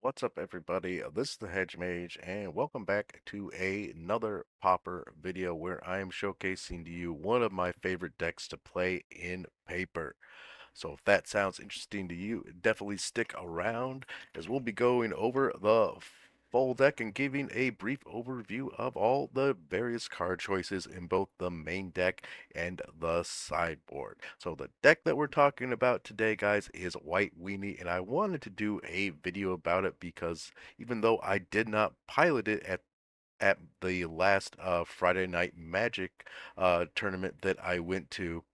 What's up, everybody? This is the Hedge Mage, and welcome back to another Pauper video where I am showcasing to you one of my favorite decks to play in paper. So if that sounds interesting to you, definitely stick around as we'll be going over the full deck and giving a brief overview of all the various card choices in both the main deck and the sideboard. So the deck that we're talking about today, guys, is White Weenie, and I wanted to do a video about it because even though I did not pilot it at the last Friday Night Magic tournament that I went to,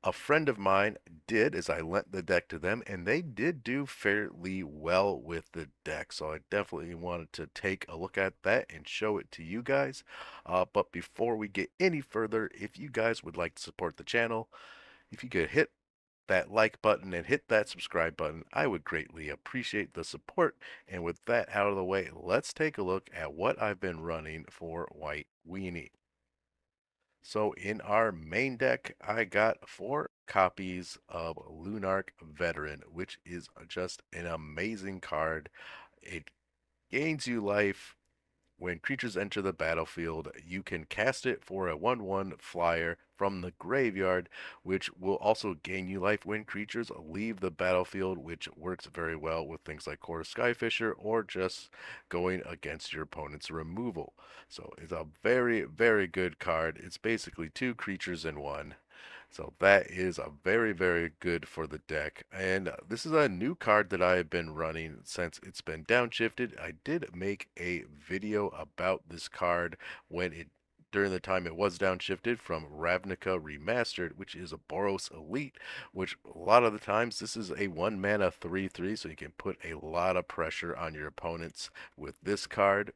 a friend of mine did as I lent the deck to them, and they did do fairly well with the deck. So I definitely wanted to take a look at that and show it to you guys. But before we get any further, if you guys would like to support the channel, if you could hit that like button and hit that subscribe button, I would greatly appreciate the support. And with that out of the way, let's take a look at what I've been running for White Weenie. So in our main deck, I got 4 copies of Lunark Veteran, which is just an amazing card. It gains you life when creatures enter the battlefield. You can cast it for a 1/1 flyer from the graveyard, which will also gain you life when creatures leave the battlefield, which works very well with things like Core Skyfisher or just going against your opponent's removal. So it's a very, very good card. It's basically 2 creatures in one. So that is a very, very good for the deck. And this is a new card that I have been running since it's been downshifted. I did make a video about this card when it during the time it was downshifted from Ravnica Remastered, which is a Boros Elite, which a lot of the times this is a 1 mana 3/3, so you can put a lot of pressure on your opponents with this card.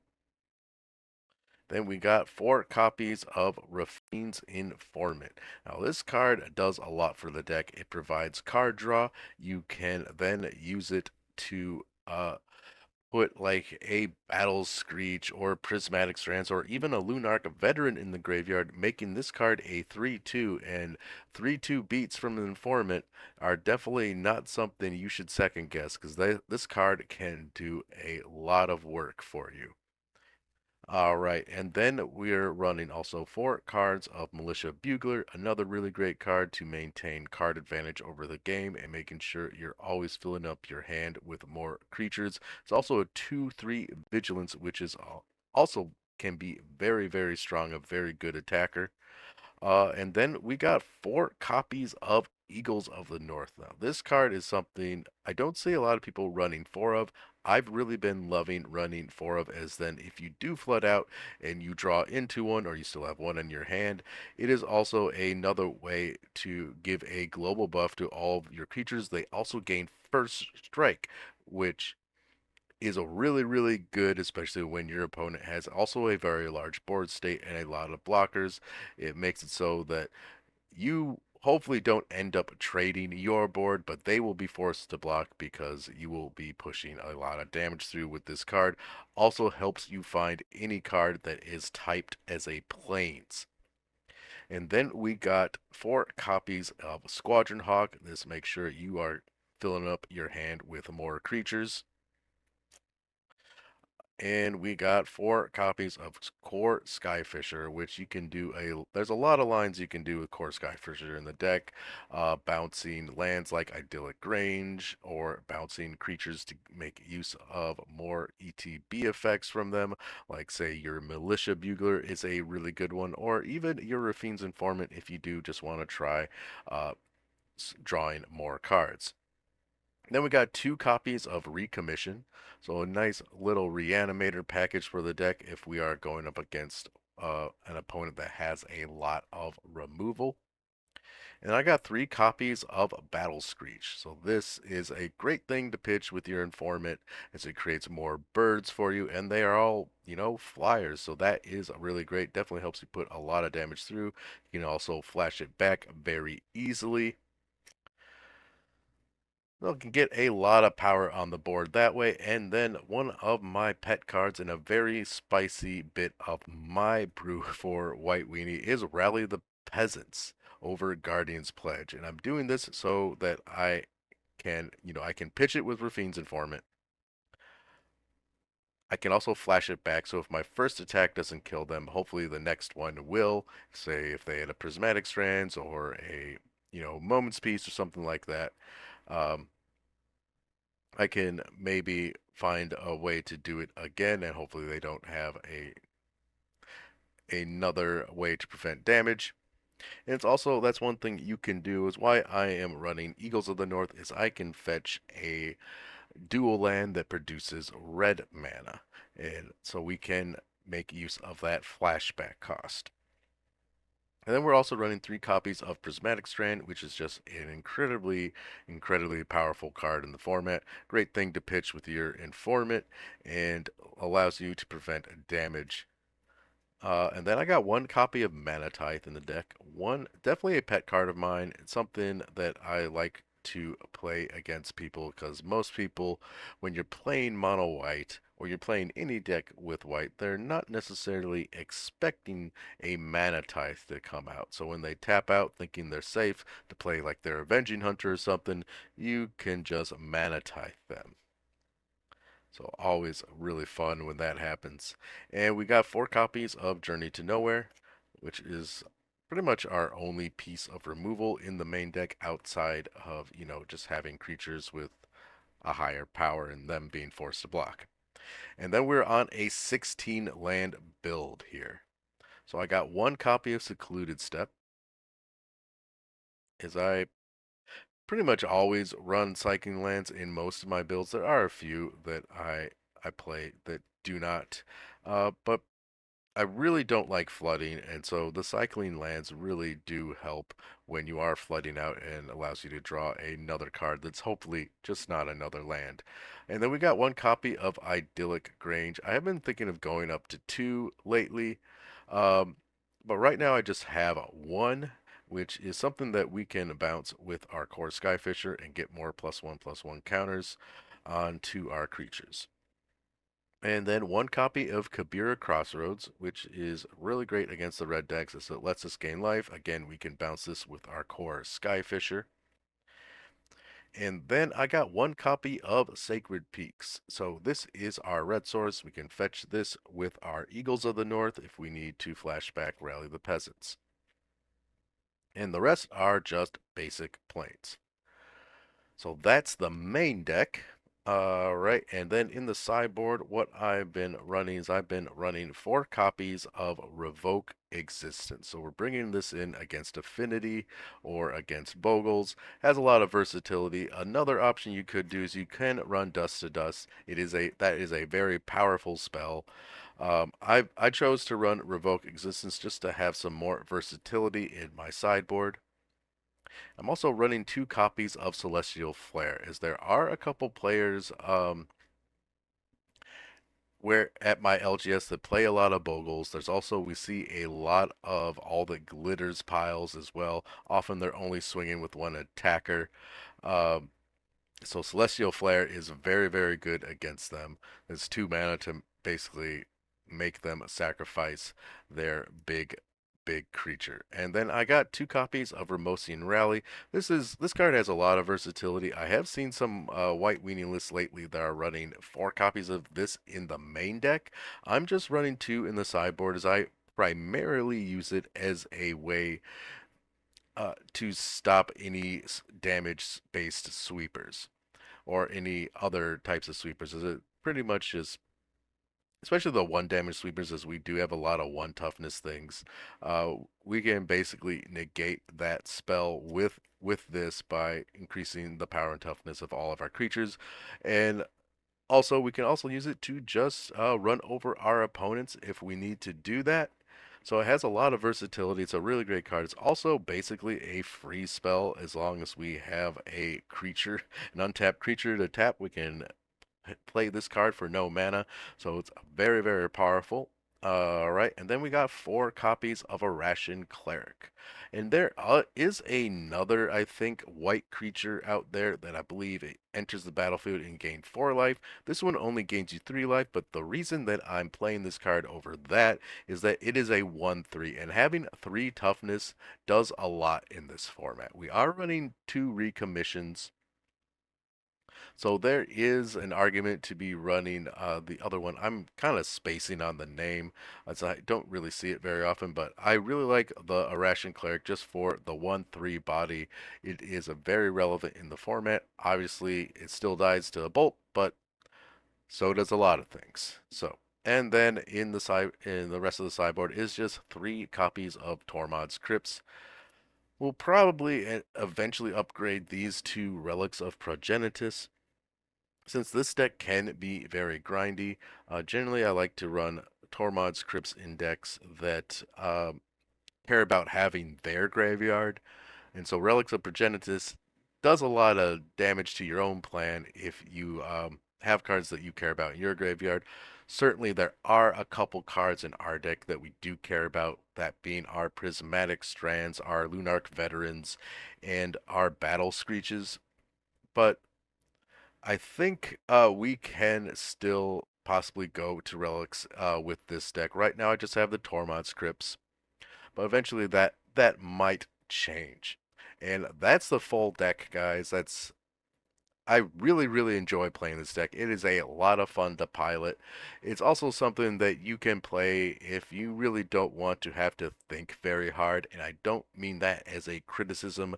Then we got 4 copies of Rafine's Informant. Now, this card does a lot for the deck. It provides card draw. You can then use it to put like a Battle Screech or Prismatic Strands or even a Lunark Veteran in the graveyard, making this card a 3/2. And 3/2 beats from an Informant are definitely not something you should second guess because this card can do a lot of work for you. All right, and then we're running also 4 cards of Militia Bugler, another really great card to maintain card advantage over the game and making sure you're always filling up your hand with more creatures. It's also a 2/3 Vigilance, which is also can be very, very strong, a very good attacker. And then we got 4 copies of Eagles of the North. Now, this card is something I don't see a lot of people running 4 of. I've really been loving running 4 of, as then if you do flood out and you draw into one or you still have one in your hand, it is also another way to give a global buff to all of your creatures. They also gain first strike, which is a really, really good, especially when your opponent has also a very large board state and a lot of blockers. It makes it so that you hopefully don't end up trading your board, but they will be forced to block because you will be pushing a lot of damage through with this card. Also helps you find any card that is typed as a plains. And then we got 4 copies of Squadron Hawk. This makes sure you are filling up your hand with more creatures. And we got 4 copies of Core Skyfisher, which you can do there's a lot of lines you can do with Core Skyfisher in the deck. Bouncing lands like Idyllic Grange, or bouncing creatures to make use of more ETB effects from them, like say your Militia Bugler is a really good one, or even your Rafine's Informant if you do just want to try uh, drawing more cards. Then we got 2 copies of Recommission. So a nice little reanimator package for the deck if we are going up against an opponent that has a lot of removal. And I got 3 copies of Battle Screech. So this is a great thing to pitch with your informant as it creates more birds for you. And they are all, flyers. So that is really great. Definitely helps you put a lot of damage through. You can also flash it back very easily. Well, can get a lot of power on the board that way. And then one of my pet cards in a very spicy bit of my brew for White Weenie is Rally the Peasants over Guardian's Pledge. And I'm doing this so that I can pitch it with Rafine's Informant. I can also flash it back, so if my first attack doesn't kill them, hopefully the next one will. Say if they had a prismatic strands or a moment's peace or something like that. Um, I can maybe find a way to do it again, and hopefully they don't have another way to prevent damage. And it's also that's one thing you can do is why I am running Eagles of the North is I can fetch a dual land that produces red mana, and so we can make use of that flashback cost. And then we're also running 3 copies of Prismatic Strand, which is just an incredibly powerful card in the format. Great thing to pitch with your informant and allows you to prevent damage. And then I got 1 copy of Mana Tithe in the deck. One, definitely a pet card of mine. It's something that I like to play against people because most people, when you're playing mono white or you're playing any deck with white, they're not necessarily expecting a Mana Tithe to come out. So when they tap out thinking they're safe to play like they're Avenging Hunter or something, you can just Mana Tithe them. So always really fun when that happens. And we got 4 copies of Journey to Nowhere, which is pretty much our only piece of removal in the main deck outside of, just having creatures with a higher power and them being forced to block. And then we're on a 16 land build here. So I got 1 copy of Secluded Step, as I pretty much always run cycling lands in most of my builds. There are a few that I play that do not, but I really don't like flooding, and so the cycling lands really do help when you are flooding out and allows you to draw another card that's hopefully just not another land. And then we got 1 copy of Idyllic Grange. I have been thinking of going up to 2 lately, um, but right now I just have 1, which is something that we can bounce with our core Skyfisher and get more +1/+1 counters onto our creatures. And then 1 copy of Kabira Crossroads, which is really great against the red decks as it lets us gain life. Again, we can bounce this with our core Skyfisher. And then I got 1 copy of Sacred Peaks. So this is our red source. We can fetch this with our Eagles of the North if we need to flashback Rally the Peasants. And the rest are just basic planes. So that's the main deck. Right, and then in the sideboard, what I've been running is I've been running 4 copies of Revoke Existence. So we're bringing this in against Affinity or against Bogles. Has a lot of versatility. Another option you could do is you can run Dust to Dust. That is a very powerful spell. I chose to run Revoke Existence just to have some more versatility in my sideboard. I'm also running 2 copies of Celestial Flare, as there are a couple players where at my LGS that play a lot of Bogles. There's also we see a lot of all the glitters piles as well. Often they're only swinging with 1 attacker. Um, so Celestial Flare is very good against them. There's 2 mana to basically make them sacrifice their big creature. And then I got 2 copies of Remosian Rally. This card has a lot of versatility. I have seen some white weenie lists lately that are running 4 copies of this in the main deck. I'm just running 2 in the sideboard as I primarily use it as a way to stop any damage-based sweepers or any other types of sweepers. Is it pretty much just especially the 1 damage sweepers, as we do have a lot of 1 toughness things. We can basically negate that spell with this by increasing the power and toughness of all of our creatures, and also we can also use it to just run over our opponents if we need to do that. So it has a lot of versatility. It's a really great card. It's also basically a free spell as long as we have a creature, an untapped creature to tap. We can play this card for no mana, so it's very powerful. Right, and then we got 4 copies of Arashin Cleric, and there is another, I think, white creature out there that I believe it enters the battlefield and gains 4 life. This one only gains you 3 life, but the reason that I'm playing this card over that is that it is a 1/3, and having 3 toughness does a lot in this format. We are running 2 recommissions, So there is an argument to be running the other one. I'm kind of spacing on the name, as I don't really see it very often, but I really like the Irration Cleric just for the 1/3 body. It is a very relevant in the format. Obviously, it still dies to a bolt, but so does a lot of things. So, and then in the rest of the sideboard is just 3 copies of Tormod's Crypts. We'll probably eventually upgrade these to Relics of Progenitus. Since this deck can be very grindy, generally I like to run Tormod's Crypts in decks that care about having their graveyard. And so Relics of Progenitus does a lot of damage to your own plan if you have cards that you care about in your graveyard. Certainly, there are a couple cards in our deck that we do care about, that being our Prismatic Strands, our Lunarch Veterans, and our Battle Screeches. But I think we can still possibly go to relics with this deck. Right now, I just have the Tormod scripts, but eventually that might change. And that's the full deck, guys. That's I really enjoy playing this deck. It is a lot of fun to pilot. It's also something that you can play if you really don't want to have to think very hard, and I don't mean that as a criticism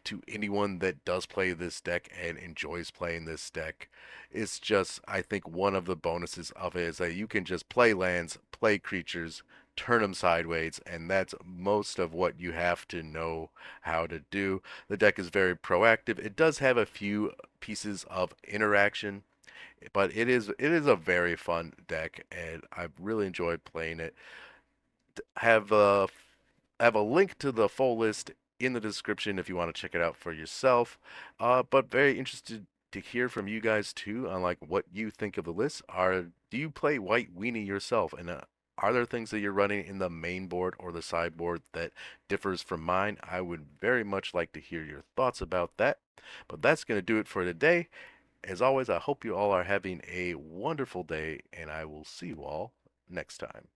to anyone that does play this deck and enjoys playing this deck. It's just, I think one of the bonuses of it is that you can just play lands, play creatures, turn them sideways, and that's most of what you have to know how to do. The deck is very proactive. It does have a few pieces of interaction, but it is a very fun deck, and I've really enjoyed playing it. Have a have a link to the full list in the description if you want to check it out for yourself. But very interested to hear from you guys too on like what you think of the list. Do you play White Weenie yourself? And are there things that you're running in the main board or the sideboard that differs from mine? I would very much like to hear your thoughts about that. But that's going to do it for today. As always, I hope you all are having a wonderful day, and I will see you all next time.